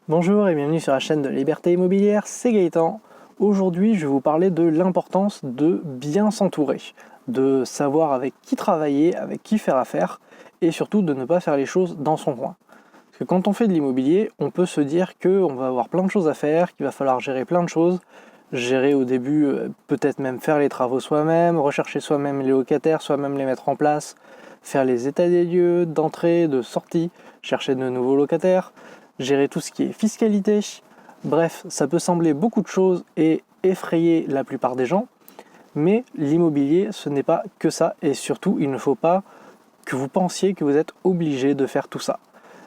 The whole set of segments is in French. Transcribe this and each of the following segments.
Bonjour et bienvenue sur la chaîne de Liberté Immobilière, c'est Gaëtan. Aujourd'hui, je vais vous parler de l'importance de bien s'entourer, de savoir avec qui travailler, avec qui faire affaire, et surtout de ne pas faire les choses dans son coin. Parce que quand on fait de l'immobilier, on peut se dire qu'on va avoir plein de choses à faire, qu'il va falloir gérer plein de choses, gérer au début, peut-être même faire les travaux soi-même, rechercher soi-même les locataires, soi-même les mettre en place, faire les états des lieux, d'entrée, de sortie, chercher de nouveaux locataires, gérer tout ce qui est fiscalité. Bref, ça peut sembler beaucoup de choses et effrayer la plupart des gens, mais l'immobilier, ce n'est pas que ça, et surtout, il ne faut pas que vous pensiez que vous êtes obligé de faire tout ça.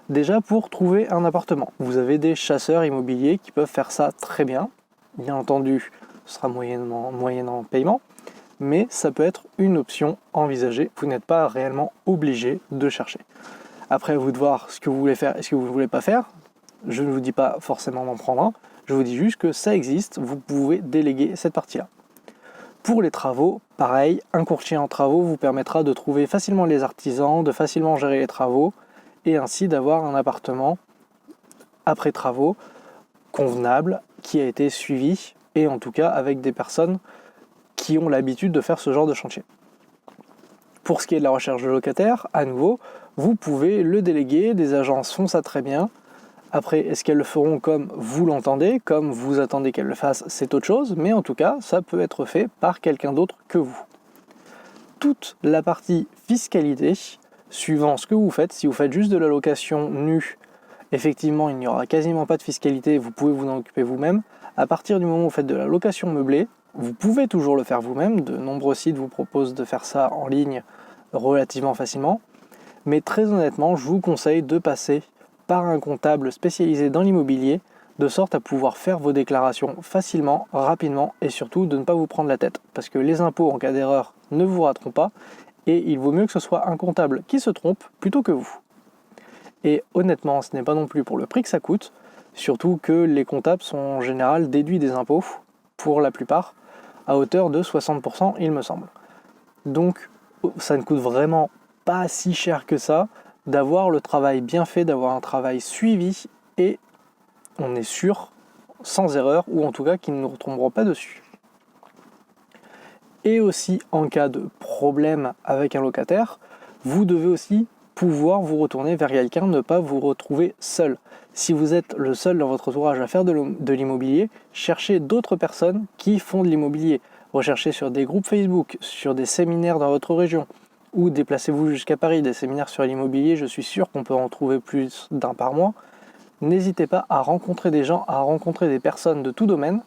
Déjà, pour trouver un appartement, vous avez des chasseurs immobiliers qui peuvent faire ça très bien. Bien entendu, ce sera moyennant paiement, mais ça peut être une option envisagée. Vous n'êtes pas réellement obligé de chercher. Après, à vous de voir ce que vous voulez faire et ce que vous ne voulez pas faire. Je ne vous dis pas forcément d'en prendre un, je vous dis juste que ça existe, vous pouvez déléguer cette partie-là. Pour les travaux, pareil, un courtier en travaux vous permettra de trouver facilement les artisans, de facilement gérer les travaux, et ainsi d'avoir un appartement après travaux convenable, qui a été suivi, et en tout cas avec des personnes qui ont l'habitude de faire ce genre de chantier. Pour ce qui est de la recherche de locataires, à nouveau, vous pouvez le déléguer, des agences font ça très bien. Après, est-ce qu'elles le feront comme vous l'entendez, comme vous attendez qu'elles le fassent, c'est autre chose, mais en tout cas, ça peut être fait par quelqu'un d'autre que vous. Toute la partie fiscalité, suivant ce que vous faites, si vous faites juste de la location nue, effectivement, il n'y aura quasiment pas de fiscalité, vous pouvez vous en occuper vous-même. À partir du moment où vous faites de la location meublée, vous pouvez toujours le faire vous-même, de nombreux sites vous proposent de faire ça en ligne relativement facilement, mais très honnêtement, je vous conseille de passer par un comptable spécialisé dans l'immobilier, de sorte à pouvoir faire vos déclarations facilement, rapidement, et surtout de ne pas vous prendre la tête, parce que les impôts en cas d'erreur ne vous rateront pas, et il vaut mieux que ce soit un comptable qui se trompe plutôt que vous. Et honnêtement, ce n'est pas non plus pour le prix que ça coûte, surtout que les comptables sont en général déduits des impôts, pour la plupart, à hauteur de 60% il me semble. Donc ça ne coûte vraiment pas si cher que ça, d'avoir le travail bien fait, d'avoir un travail suivi, et on est sûr, sans erreur, ou en tout cas qu'ils ne nous retomberont pas dessus. Et aussi, en cas de problème avec un locataire, vous devez aussi pouvoir vous retourner vers quelqu'un, ne pas vous retrouver seul. Si vous êtes le seul dans votre entourage à faire de l'immobilier, cherchez d'autres personnes qui font de l'immobilier. Recherchez sur des groupes Facebook, sur des séminaires dans votre région, ou déplacez-vous jusqu'à Paris, des séminaires sur l'immobilier, je suis sûr qu'on peut en trouver plus d'un par mois. N'hésitez pas à rencontrer des gens, à rencontrer des personnes de tout domaine,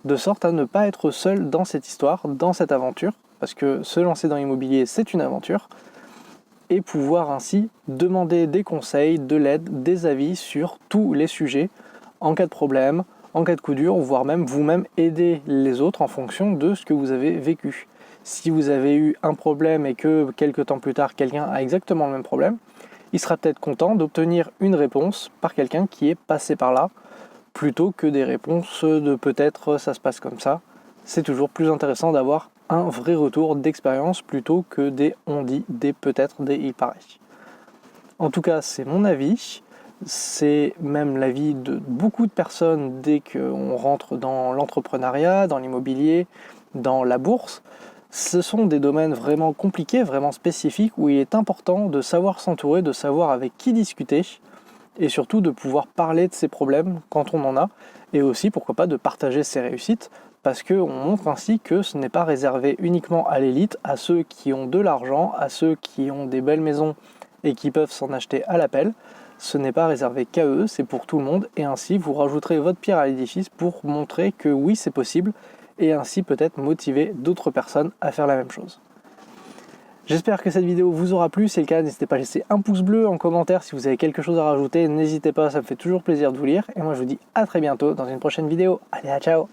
de sorte à ne pas être seul dans cette histoire, dans cette aventure, parce que se lancer dans l'immobilier, c'est une aventure, et pouvoir ainsi demander des conseils, de l'aide, des avis sur tous les sujets, en cas de problème, en cas de coup dur, voire même vous-même aider les autres en fonction de ce que vous avez vécu. Si vous avez eu un problème et que quelques temps plus tard, quelqu'un a exactement le même problème, il sera peut-être content d'obtenir une réponse par quelqu'un qui est passé par là, plutôt que des réponses de peut-être ça se passe comme ça. C'est toujours plus intéressant d'avoir un vrai retour d'expérience plutôt que des on dit, des peut-être, des il paraît. En tout cas, c'est mon avis. C'est même l'avis de beaucoup de personnes dès qu'on rentre dans l'entrepreneuriat, dans l'immobilier, dans la bourse. Ce sont des domaines vraiment compliqués, vraiment spécifiques, où il est important de savoir s'entourer, de savoir avec qui discuter, et surtout de pouvoir parler de ses problèmes quand on en a, et aussi, pourquoi pas, de partager ses réussites, parce qu'on montre ainsi que ce n'est pas réservé uniquement à l'élite, à ceux qui ont de l'argent, à ceux qui ont des belles maisons et qui peuvent s'en acheter à l'appel. Ce n'est pas réservé qu'à eux, c'est pour tout le monde, et ainsi vous rajouterez votre pierre à l'édifice pour montrer que oui, c'est possible, et ainsi peut-être motiver d'autres personnes à faire la même chose. J'espère que cette vidéo vous aura plu, si c'est le cas, n'hésitez pas à laisser un pouce bleu en commentaire si vous avez quelque chose à rajouter, n'hésitez pas, ça me fait toujours plaisir de vous lire, et moi je vous dis à très bientôt dans une prochaine vidéo. Allez, ciao!